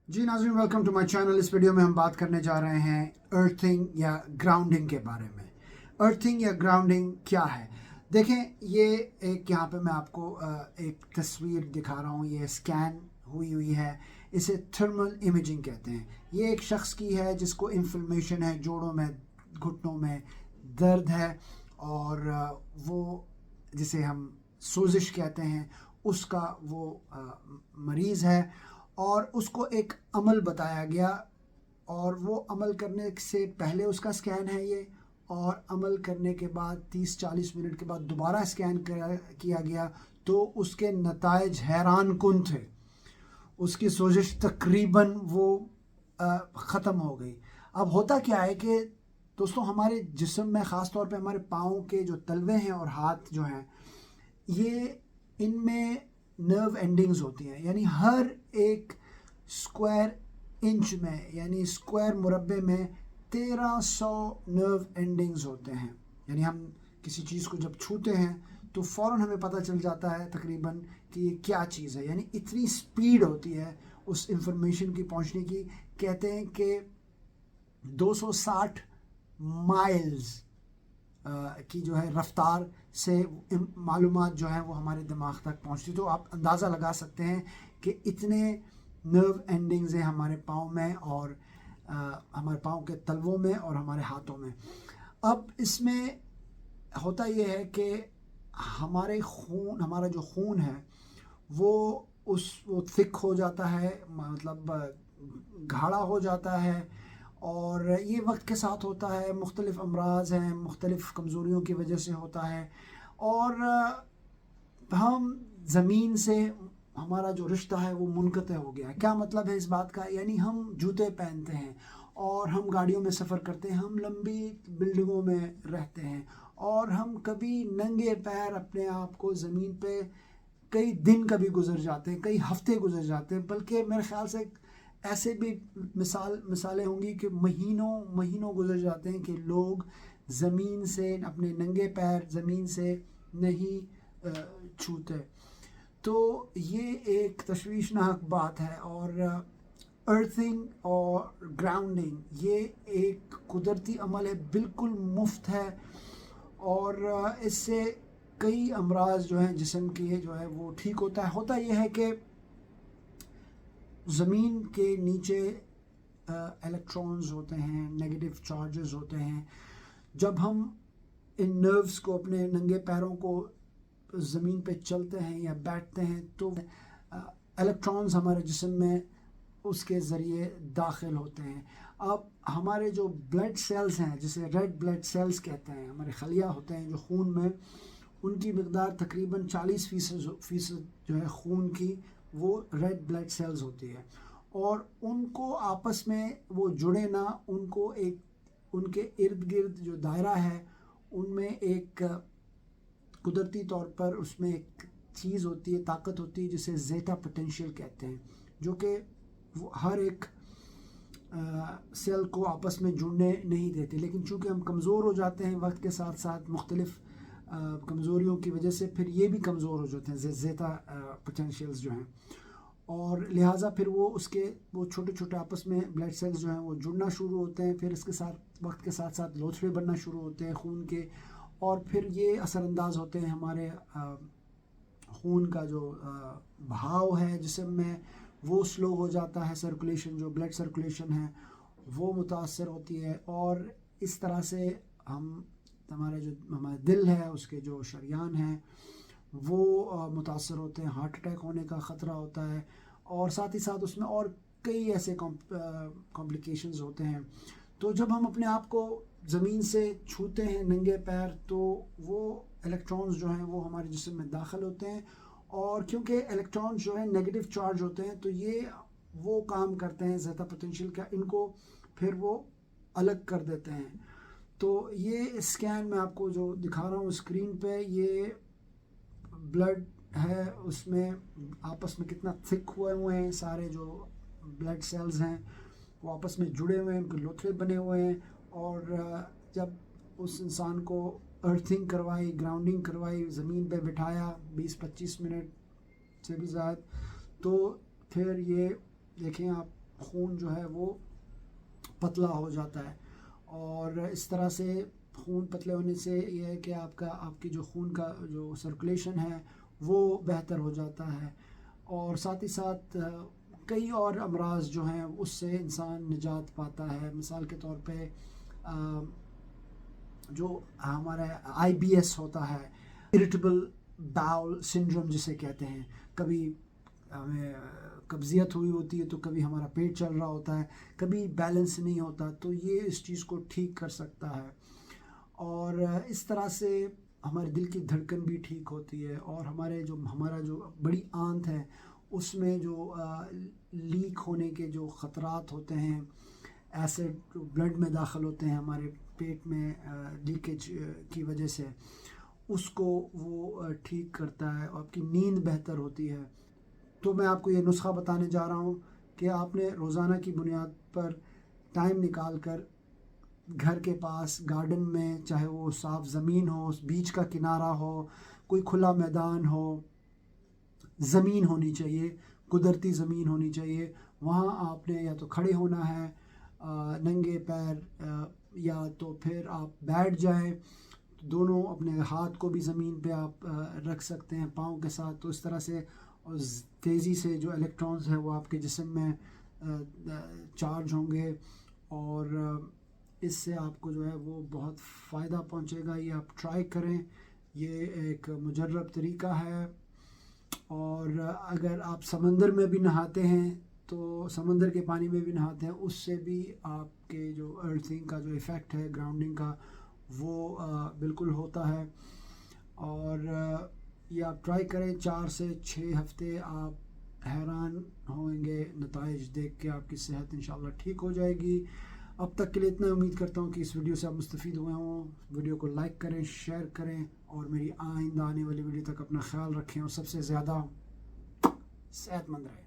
जी नाज़रीन, welcome to my channel. इस video में हम बात करने जा रहे हैं अर्थिंग या ग्राउंडिंग के बारे में। अर्थिंग या ग्राउंडिंग क्या है? देखें, ये एक यहाँ पे मैं आपको एक तस्वीर दिखा रहा हूँ। ये स्कैन हुई है। इसे थर्मल इमेजिंग कहते हैं। ये एक शख्स की है जिसको इन्फ्लेमेशन है, जोड़ों में, घुटनों में दर्द है, और वो जिसे हम सोजिश कहते हैं, उसका वो मरीज़ है। और उसको एक अमल बताया गया, और वो अमल करने से पहले उसका स्कैन है ये, और अमल करने के बाद 30-40 मिनट के बाद दोबारा स्कैन किया गया तो उसके नताइज हैरान कुन थे। उसकी सोजिश तकरीबन वो ख़त्म हो गई। अब होता क्या है कि दोस्तों, हमारे जिस्म में, ख़ास तौर पे हमारे पाँव के जो तलवे हैं और हाथ जो हैं, ये इनमें नर्व एंडिंग्स होती हैं। यानी हर एक स्क्वायर इंच में, यानी स्क्वायर मुरब्बे में 1300 नर्व एंडिंग्स होते हैं। यानी हम किसी चीज़ को जब छूते हैं तो फ़ौरन हमें पता चल जाता है तकरीबन कि ये क्या चीज़ है। यानी इतनी स्पीड होती है उस इंफॉर्मेशन की पहुंचने की। कहते हैं कि 260 माइल्स की जो है रफ्तार से मालूमात जो है वो हमारे दिमाग तक पहुंचती। तो आप अंदाज़ा लगा सकते हैं कि इतने नर्व एंडिंग्स हैं हमारे पाँव में, और हमारे पाँव के तलवों में और हमारे हाथों में। अब इसमें होता ये है कि हमारा जो खून है वो थिक हो जाता है, मतलब गाढ़ा हो जाता है। और ये वक्त के साथ होता है, मुख्तलिफ़ अमराज हैं, मुख्तलिफ़ कमज़ोरियों की वजह से होता है। और हम ज़मीन से हमारा जो रिश्ता है वो मुनक़ते हो गया है। क्या मतलब है इस बात का? यानी हम जूते पहनते हैं और हम गाड़ियों में सफ़र करते हैं, हम लंबी बिल्डिंगों में रहते हैं, और हम कभी नंगे पैर अपने आप को ज़मीन पे कई दिन कभी गुजर जाते हैं, कई हफ्ते गुजर जाते हैं, बल्कि मेरे ख़्याल से ऐसे भी मिसालें होंगी कि महीनों महीनों गुजर जाते हैं कि लोग ज़मीन से, अपने नंगे पैर ज़मीन से नहीं छूते। तो ये एक तशवीशनाक बात है। और अर्थिंग और ग्राउंडिंग ये एक कुदरती अमल है, बिल्कुल मुफ्त है, और इससे कई अमराज जो हैं जिस्म के जो है वो ठीक होता है। होता यह है कि ज़मीन के नीचे इलेक्ट्रॉन्स होते हैं, नेगेटिव चार्जेस होते हैं। जब हम इन नर्व्स को, अपने नंगे पैरों को ज़मीन पे चलते हैं या बैठते हैं, तो इलेक्ट्रॉन्स हमारे जिस्म में उसके ज़रिए दाखिल होते हैं। अब हमारे जो ब्लड सेल्स हैं, जिसे रेड ब्लड सेल्स कहते हैं, हमारे खलिया होते हैं जो खून में, उनकी मकदार तकरीबन 40% जो है खून की, वो रेड ब्लड सेल्स होती है। और उनको आपस में वो जुड़े ना, उनको एक, उनके इर्द गिर्द जो दायरा है उनमें एक कुदरती तौर पर उसमें एक चीज़ होती है, ताकत होती है, जिसे ज़ेटा पोटेंशियल कहते हैं, जो कि वो हर एक सेल को आपस में जुड़ने नहीं देते। लेकिन चूँकि हम कमज़ोर हो जाते हैं वक्त के साथ साथ, मुख्तलिफ़ कमज़ोरियों की वजह से, फिर ये भी कमज़ोर हो जाते हैं ज़ेटा पोटेंशियल्स जो हैं, और लिहाजा फिर वो छोटे छोटे आपस में ब्लड सेल्स जो हैं वो जुड़ना शुरू होते हैं। फिर इसके साथ, वक्त के साथ साथ, लोथड़े बनना शुरू होते हैं खून के, और फिर ये असरअंदाज होते हैं। हमारे खून का जो बहाव है जिस्म में, वो स्लो हो जाता है। सर्कुलेशन, जो ब्लड सर्कुलेशन है, वो मुतासर होती है। और इस तरह से हमारा दिल है, उसके जो शरियान हैं वो मुतासर होते हैं, हार्ट अटैक होने का ख़तरा होता है, और साथ ही साथ उसमें और कई ऐसे कॉम्प्लिकेशंस होते हैं। तो जब हम अपने आप को ज़मीन से छूते हैं नंगे पैर, तो वो इलेक्ट्रॉन्स जो हैं वो हमारे जिस्म में दाखिल होते हैं, और क्योंकि इलेक्ट्रॉन्स जो हैं नेगेटिव चार्ज होते हैं, तो ये वो काम करते हैं ज़ेटा पोटेंशियल का, इनको फिर वो अलग कर देते हैं। तो ये स्कैन मैं आपको जो दिखा रहा हूँ स्क्रीन पे, ये ब्लड है, उसमें आपस में कितना थिक हुए हैं सारे जो ब्लड सेल्स हैं, वो आपस में जुड़े हुए हैं, उनके लोथड़े बने हुए हैं। और जब उस इंसान को अर्थिंग करवाई, ग्राउंडिंग करवाई, ज़मीन पे बिठाया 20-25 मिनट से भी ज़्यादा, तो फिर ये देखें आप, خون جو ہے وہ پتلا ہو جاتا ہے. اور اس طرح سے خون پتلے ہونے سے یہ ہے کہ آپ کی جو خون کا جو سرکولیشن ہے وہ بہتر ہو جاتا ہے. اور ساتھ ہی ساتھ کئی اور امراض جو ہیں اس سے انسان نجات پاتا ہے. مثال کے طور پہ جو ہمارا IBS ہوتا ہے، اریٹیبل باؤل سنڈروم جسے کہتے ہیں، کبھی ہمیں قبضیت ہوئی ہوتی ہے تو کبھی ہمارا پیٹ چل رہا ہوتا ہے، کبھی بیلنس نہیں ہوتا، تو یہ اس چیز کو ٹھیک کر سکتا ہے. اور اس طرح سے ہمارے دل کی دھڑکن بھی ٹھیک ہوتی ہے. اور ہمارا جو بڑی آنت ہے اس میں جو لیک ہونے کے جو خطرات ہوتے ہیں، ایسڈ جو بلڈ میں داخل ہوتے ہیں ہمارے پیٹ میں لیکیج کی وجہ سے، اس کو وہ ٹھیک کرتا ہے. اور آپ کی نیند بہتر ہوتی ہے. تو میں آپ کو یہ نسخہ بتانے جا رہا ہوں کہ آپ نے روزانہ کی بنیاد پر ٹائم نکال کر گھر کے پاس گارڈن میں، چاہے وہ صاف زمین ہو، بیچ کا کنارہ ہو، کوئی کھلا میدان ہو، زمین ہونی چاہیے، قدرتی زمین ہونی چاہیے، وہاں آپ نے یا تو کھڑے ہونا ہے ننگے پیر، یا تو پھر آپ بیٹھ جائیں. دونوں اپنے ہاتھ کو بھی زمین پہ آپ رکھ سکتے ہیں پاؤں کے ساتھ. تو اس طرح سے تیزی سے جو الیکٹرانز ہیں وہ آپ کے جسم میں چارج ہوں گے، اور اس سے آپ کو جو ہے وہ بہت فائدہ پہنچے گا. یہ آپ ٹرائی کریں، یہ ایک مجرب طریقہ ہے. اور اگر آپ سمندر میں بھی نہاتے ہیں تو سمندر کے پانی میں بھی نہاتے ہیں، اس سے بھی آپ کے جو ارتھنگ کا جو ایفیکٹ ہے، گراؤنڈنگ کا، وہ بالکل ہوتا ہے. اور یہ آپ ٹرائی کریں، 4 سے 6 ہفتے آپ حیران ہوئیں گے نتائج دیکھ کے. آپ کی صحت انشاءاللہ ٹھیک ہو جائے گی. اب تک کے لیے اتنا امید کرتا ہوں کہ اس ویڈیو سے آپ مستفید ہوئے ہوں. ویڈیو کو لائک کریں، شیئر کریں، اور میری آئندہ آنے والی ویڈیو تک اپنا خیال رکھیں، اور سب سے زیادہ صحت مند رہیں.